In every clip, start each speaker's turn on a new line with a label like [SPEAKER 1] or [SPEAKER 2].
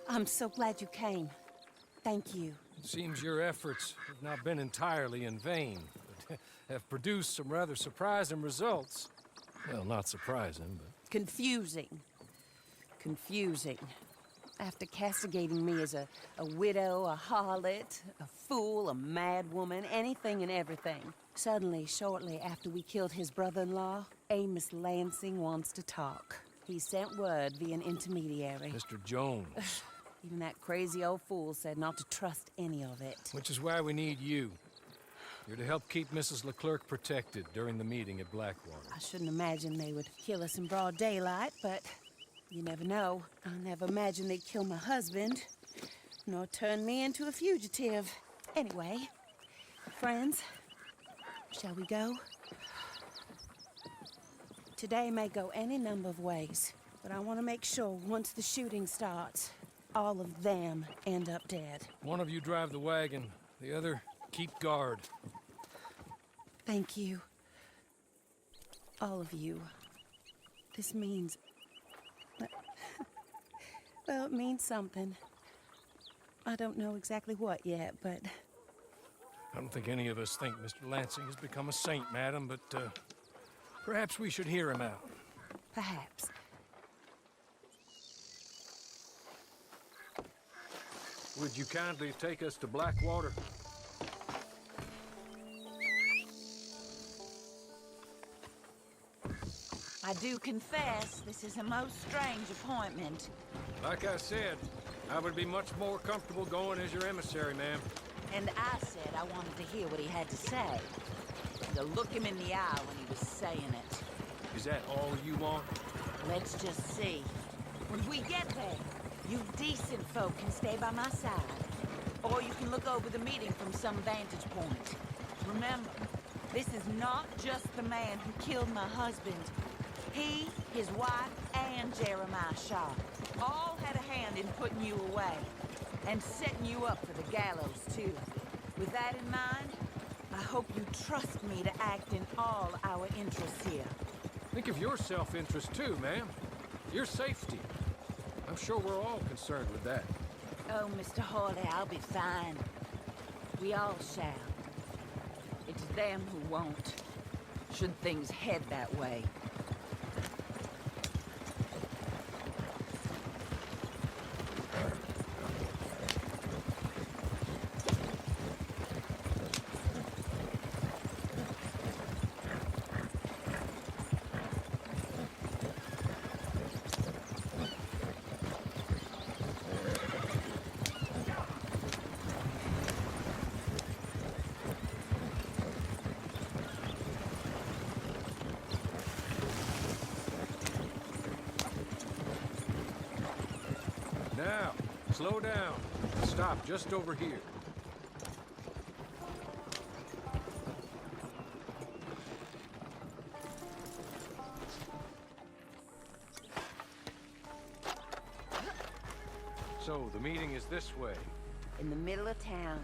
[SPEAKER 1] I'm so glad you came. Thank you.
[SPEAKER 2] It seems your efforts have not been entirely in vain, but have produced some rather surprising results. Well, not surprising, but...
[SPEAKER 1] Confusing. Confusing. After castigating me as a widow, a harlot, a fool, a mad woman, anything and everything, suddenly, shortly after we killed his brother-in-law, Amos Lansing wants to talk. He sent word via an intermediary.
[SPEAKER 2] Mr. Jones.
[SPEAKER 1] Even that crazy old fool said not to trust any of it.
[SPEAKER 2] Which is why we need you. You're to help keep Mrs. Leclerc protected during the meeting at Blackwater.
[SPEAKER 1] I shouldn't imagine they would kill us in broad daylight, but you never know. I never imagined they'd kill my husband, nor turn me into a fugitive. Anyway, friends, shall we go? Today may go any number of ways, but I want to make sure once the shooting starts, all of them end up dead.
[SPEAKER 2] One of you drive the wagon, the other keep guard.
[SPEAKER 1] Thank you. All of you. This means... well, it means something. I don't know exactly what yet, but...
[SPEAKER 2] I don't think any of us think Mr. Lansing has become a saint, madam, but perhaps we should hear him out.
[SPEAKER 1] Perhaps.
[SPEAKER 2] Would you kindly take us to Blackwater?
[SPEAKER 3] I do confess, this is a most strange appointment.
[SPEAKER 2] Like I said, I would be much more comfortable going as your emissary, ma'am.
[SPEAKER 3] And I said I wanted to hear what he had to say. To look him in the eye when he was saying it.
[SPEAKER 2] Is that all you want?
[SPEAKER 3] Let's just see. When we get there, you decent folk can stay by my side. Or you can look over the meeting from some vantage point. Remember, this is not just the man who killed my husband. He, his wife, and Jeremiah Shaw all had a hand in putting you away. And setting you up for the gallows, too. With that in mind, I hope you trust me to act in all our interests here.
[SPEAKER 2] Think of your self-interest, too, ma'am. Your safety. I'm sure we're all concerned with that.
[SPEAKER 3] Oh, Mr. Hawley, I'll be fine. We all shall. It's them who won't, should things head that way.
[SPEAKER 2] Now, slow down. Stop just over here. So, the meeting is this way.
[SPEAKER 1] In the middle of town.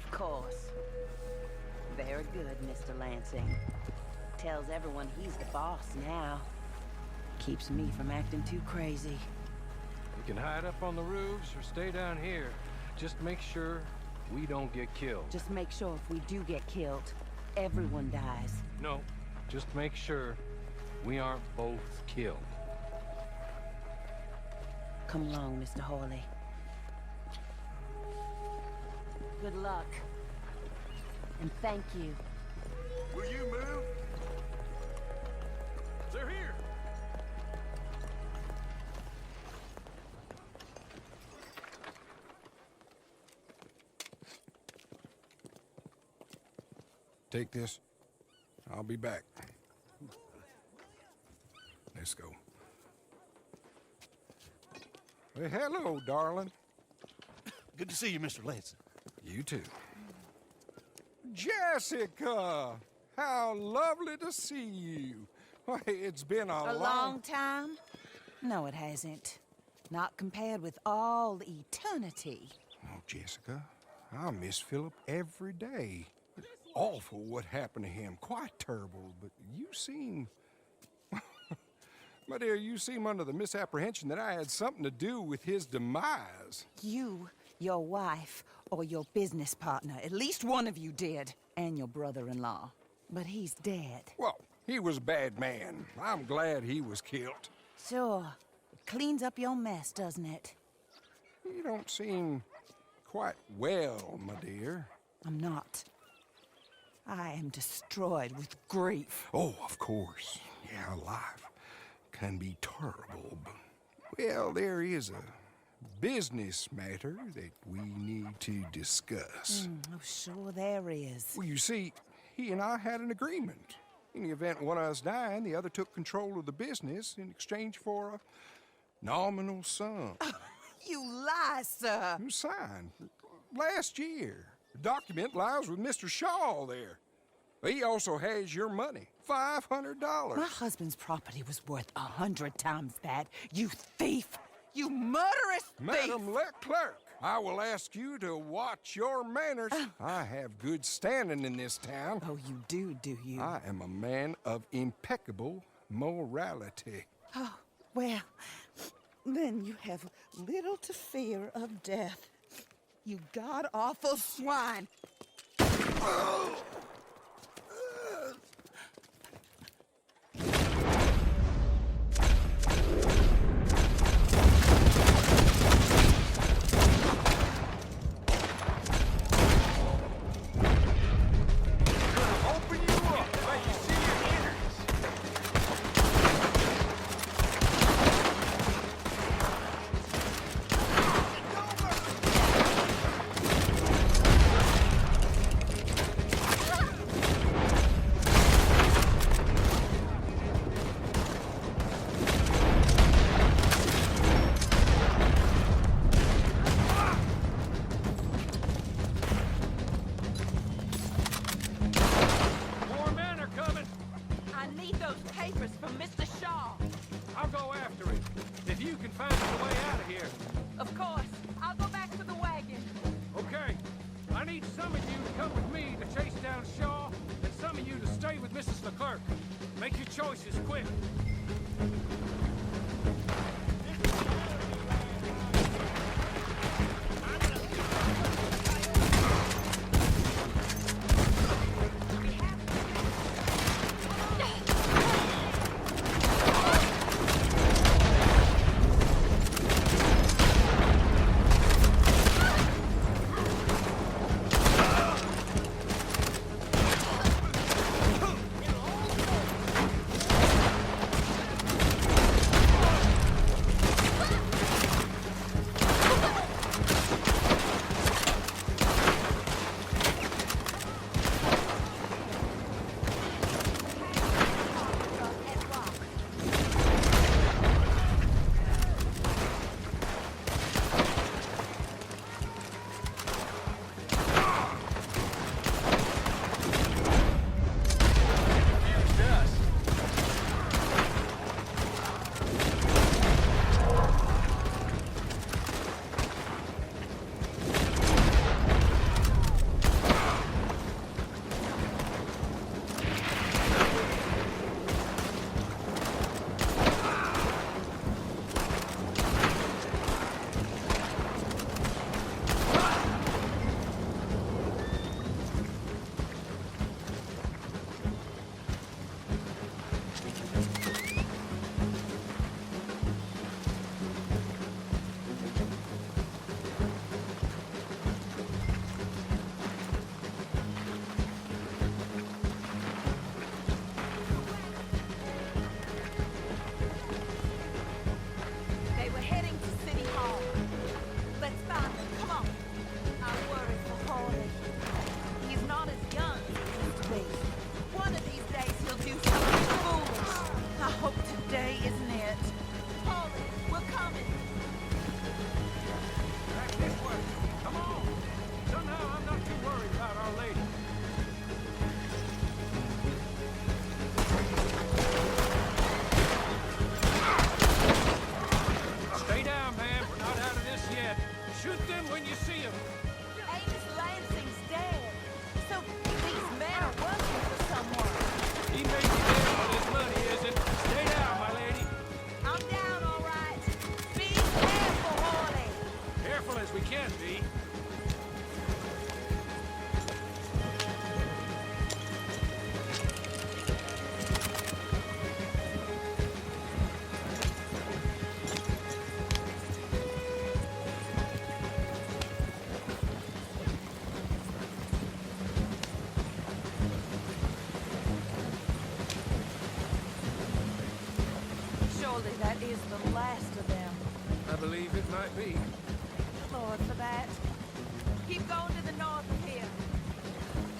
[SPEAKER 1] Of course. Very good, Mr. Lansing. Tells everyone he's the boss now. Keeps me from acting too crazy.
[SPEAKER 2] You can hide up on the roofs or stay down here. Just make sure we don't get killed.
[SPEAKER 1] Just make sure if we do get killed, everyone dies.
[SPEAKER 2] No, just make sure we aren't both killed.
[SPEAKER 1] Come along, Mr. Hawley. Good luck. And thank you.
[SPEAKER 2] Will you move? They're here!
[SPEAKER 4] Take this. I'll be back. Let's go. Well, hello, darling.
[SPEAKER 5] Good to see you, Mr. Lansing.
[SPEAKER 4] You too. Jessica! How lovely to see you. Why, it's been a
[SPEAKER 1] long time? No, it hasn't. Not compared with all eternity.
[SPEAKER 4] Oh, Jessica, I miss Philip every day. It's awful what happened to him. Quite terrible, but you seem... My dear, you seem under the misapprehension that I had something to do with his demise.
[SPEAKER 1] You, your wife, or your business partner, at least one of you did, and your brother-in-law. But he's dead.
[SPEAKER 4] Well, he was a bad man. I'm glad he was killed.
[SPEAKER 1] Sure. It cleans up your mess, doesn't it?
[SPEAKER 4] You don't seem quite well, my dear.
[SPEAKER 1] I'm not. I am destroyed with grief.
[SPEAKER 4] Oh, of course. Yeah, life can be terrible, but... Well, there is a business matter that we need to discuss.
[SPEAKER 1] Oh, sure there is.
[SPEAKER 4] Well, you see, he and I had an agreement. In the event one of us died, the other took control of the business in exchange for a nominal sum.
[SPEAKER 1] You lie, sir.
[SPEAKER 4] You signed last year. The document lies with Mr. Shaw there. He also has your money, $500.
[SPEAKER 1] My husband's property was worth 100 times that. You thief! You murderous thief!
[SPEAKER 4] Madam Leclerc, I will ask you to watch your manners. I have good standing in this town.
[SPEAKER 1] Oh, you do you?
[SPEAKER 4] I am a man of impeccable morality.
[SPEAKER 1] Oh, well, then you have little to fear of death. You god-awful swine!
[SPEAKER 2] Make your choices, quick!
[SPEAKER 3] is the last of them.
[SPEAKER 2] I believe it might be.
[SPEAKER 3] Lord for that. Keep going to the north of here.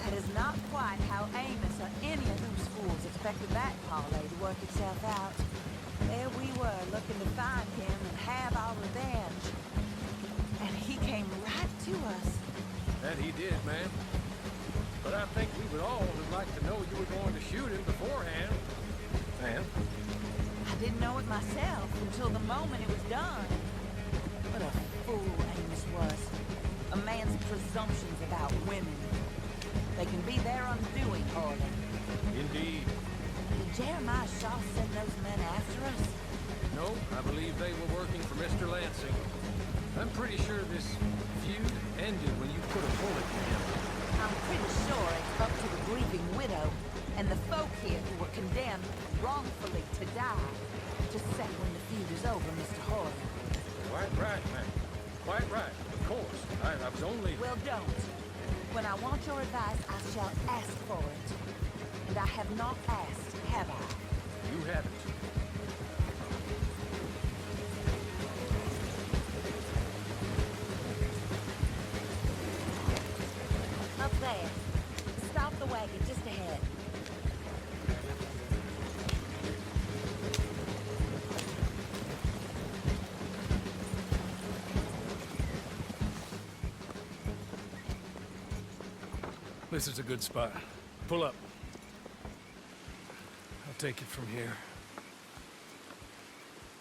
[SPEAKER 3] That is not quite how Amos or any of those fools expected that parlay to work itself out. There we were, looking to find him and have our revenge. And he came right to us.
[SPEAKER 2] That he did, ma'am. But I think we would all have liked to know you were going to shoot him beforehand. Ma'am?
[SPEAKER 3] I didn't know it myself until the moment it was done. What a fool Amos was. A man's presumptions about women. They can be their undoing, Harley.
[SPEAKER 2] Indeed.
[SPEAKER 3] Did Jeremiah Shaw send those men after us?
[SPEAKER 2] No, I believe they were working for Mr. Lansing. I'm pretty sure this feud ended when you put a bullet in him.
[SPEAKER 3] I'm pretty sure it's up to the grieving widow and the folk here who were condemned wrongfully to die to say when the feud is over, Mr. Harley.
[SPEAKER 2] Quite right, ma'am. Quite right. Of course. I was only...
[SPEAKER 3] Well, don't. When I want your advice, I shall ask for it. And I have not asked, have I?
[SPEAKER 2] You haven't.
[SPEAKER 3] Up there. Stop the wagon just ahead.
[SPEAKER 2] This is a good spot. Pull up. I'll take it from here.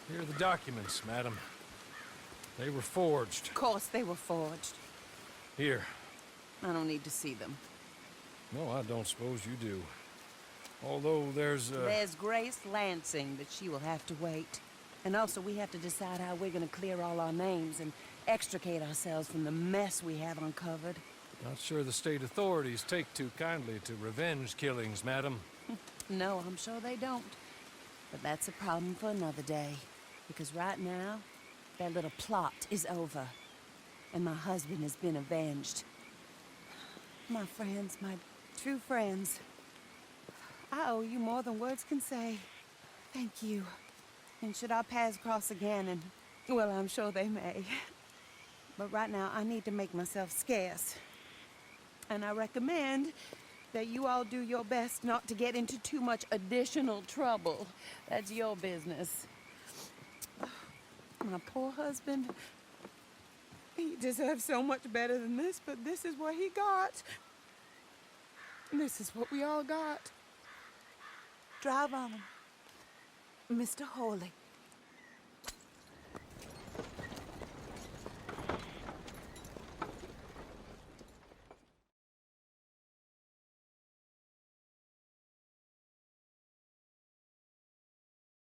[SPEAKER 2] Here are the documents, madam. They were forged.
[SPEAKER 1] Of course they were forged.
[SPEAKER 2] Here.
[SPEAKER 1] I don't need to see them.
[SPEAKER 2] No, I don't suppose you do. Although there's
[SPEAKER 1] There's Grace Lansing, but she will have to wait. And also, we have to decide how we're gonna clear all our names and extricate ourselves from the mess we have uncovered.
[SPEAKER 2] Not sure the state authorities take too kindly to revenge killings, madam.
[SPEAKER 1] No, I'm sure they don't. But that's a problem for another day. Because right now, that little plot is over. And my husband has been avenged. My friends, my true friends. I owe you more than words can say. Thank you. And should our paths cross again, and, well, I'm sure they may. But right now, I need to make myself scarce. And I recommend that you all do your best not to get into too much additional trouble. That's your business. My poor husband, he deserves so much better than this, but this is what he got. This is what we all got. Drive on, Mr. Hawley.